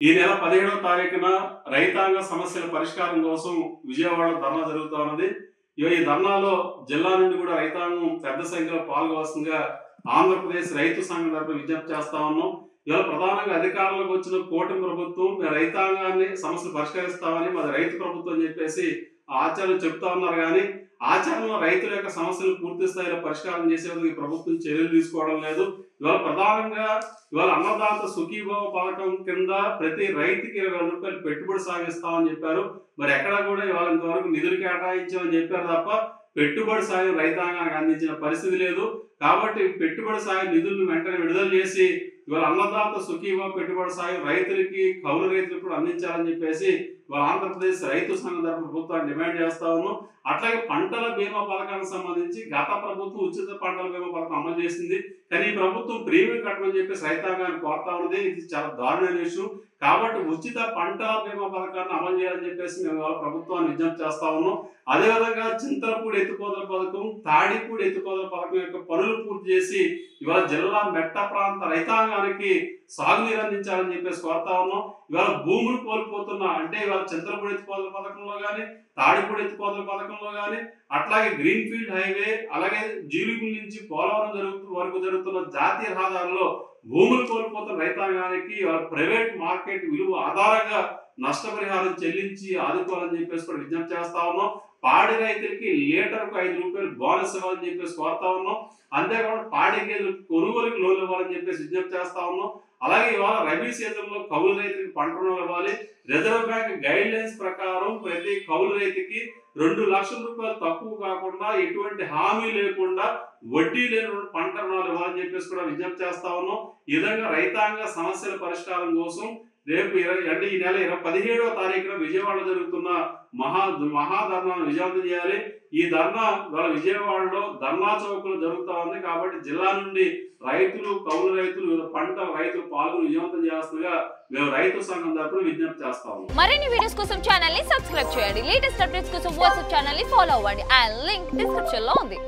ఈ నెల 17వ తారీఖున రైతాంగ సమస్యల పరిష్కారం కోసం విజయవాడలో ధర్నా జరుగుతా ఉన్నది. ఈ ధర్నాలో జిల్లా నుండి కూడా రైతాంగం పెద్ద సంఖ్యలో పాల్గొవలసిందిగా ఆంధ్రప్రదేశ్ రైతు సంఘం తరపున విజ్ఞప్తి చేస్తా ఉన్నాం. ఇవాళ ప్రధానంగా అధికారంలోకి వచ్చిన కూటమి ప్రభుత్వం రైతాంగాన్ని సమస్యలు పరిష్కరిస్తామని మాది రైతు ప్రభుత్వం అని చెప్పేసి ఆచరణ చెప్తా ఉన్నారు. కానీ ఆచరణలో రైతుల యొక్క సమస్యలు పూర్తి స్థాయిలో పరిష్కారం చేసేందుకు ఈ ప్రభుత్వం చర్యలు తీసుకోవడం లేదు. ఇవాళ ప్రధానంగా అన్నదాత సుఖీభావ పథకం కింద ప్రతి రైతుకి 20,000 రూపాయలు పెట్టుబడి సాగిస్తామని చెప్పారు. మరి ఎక్కడ కూడా ఇవాళ ఇంతవరకు నిధులు కేటాయించామని చెప్పారు తప్ప పెట్టుబడి సాయం రైతాంగానికి అందించిన పరిస్థితి లేదు. కాబట్టి పెట్టుబడి సాయం నిధులను వెంటనే విడుదల చేసి ఇవాళ అన్నదాత సుఖీభావ పెట్టుబడి సాయం రైతులకి కౌలు రైతులకు కూడా అందించాలని చెప్పేసి ఆంధ్రప్రదేశ్ రైతు సంఘం తరపున ప్రభుత్వాన్ని డిమాండ్ చేస్తా ఉన్నాం. అట్లాగే పంటల బీమా పథకానికి సంబంధించి గత ప్రభుత్వం ఉచిత పంటల బీమా పథకం అమలు చేసింది. కానీ ఈ ప్రభుత్వం ప్రీమియం కట్టమని చెప్పేసి రైతాంగాన్ని కోరుతా ఉన్నది. ఇది చాలా దారుణమైన విషయం. కాబట్టి ఉచిత పంటల బీమా పథకాన్ని అమలు చేయాలని చెప్పేసి మేము ప్రభుత్వాన్ని విజ్ఞప్తి చేస్తా ఉన్నాం. అదేవిధంగా చింతలపూడి ఎత్తిపోతల పథకం, తాడిపూడి ఎత్తిపోతల పథకం యొక్క పనులు పూర్తి చేసి ఇవాళ జిల్లా మెట్ట ప్రాంత రైతాంగానికి సాగునీరు అందించాలని చెప్పేసి కోరుతా ఉన్నాం. ఇవాళ భూములు కోల్పోతున్నా అంటే ఇవాళ చింతలపూడి ఎత్తిపోతల పథకంలో కానీ, తాడిపూడి ఎత్తిపోతల పథకంలో కానీ, అట్లాగే గ్రీన్ ఫీల్డ్ హైవే, అలాగే జీలుగుల నుంచి పోలవరం వరకు జరుగుతున్న జాతీయ రహదారుల్లో భూములు కోల్పోతున్న రైతాంగానికి ప్రైవేట్ మార్కెట్ విలువ ఆధారంగా నష్టపరిహారం చెల్లించి ఆదుకోవాలని చెప్పేసి కూడా విజ్ఞప్తి చేస్తా ఉన్నాం. పాడి రైతులకి లీటర్కు 5 రూపాయలు బోనస్ ఇవ్వాలని చెప్పేసి కోరుతా ఉన్నాం. అంతేకాకుండా పాడి గేదెలు కొనుగోలుకి లోన్ ఇవ్వాలని చెప్పేసి విజ్ఞప్తి చేస్తా ఉన్నాం. అలాగే ఇవాళ రబీ సీజన్ లో కౌలు రైతులకు పంట రుణాలు ఇవ్వాలి. రిజర్వ్ బ్యాంక్ గైడ్ లైన్స్ ప్రకారం ప్రతి కౌలు రైతుకి 2 లక్షల రూపాయలు తక్కువ కాకుండా ఎటువంటి హామీ లేకుండా వడ్డీ లేని పంట రుణాలు ఇవ్వాలని చెప్పేసి కూడా విజ్ఞప్తి చేస్తా ఉన్నాం. ఈ విధంగా రైతాంగ సమస్యల పరిష్కారం కోసం రేపు ఈ నెల 17వ తారీఖున విజయవాడలో జరుగుతున్న మహాధర్నాను విజయవంతం చేయాలి. ఈ ధర్నా విజయవాడలో ధర్నా చౌక్ లో జరుగుతా ఉంది. కాబట్టి జిల్లా నుండి రైతులు, కౌలు రైతులు, పంట రైతులు పాల్గొని విజయవంతం చేస్తుండగా మేము రైతు సంఘం తరపున విజ్ఞప్తి చేస్తాము. మరిన్ని వీడియోస్ కోసం ఛానల్ ని సబ్స్క్రైబ్ చేయండి. లేటెస్ట్ అప్డేట్స్ కోసం వాట్సాప్ ఛానల్ ని ఫాలో అవ్వండి. ఆ లింక్ డిస్క్రిప్షన్ లో ఉంది.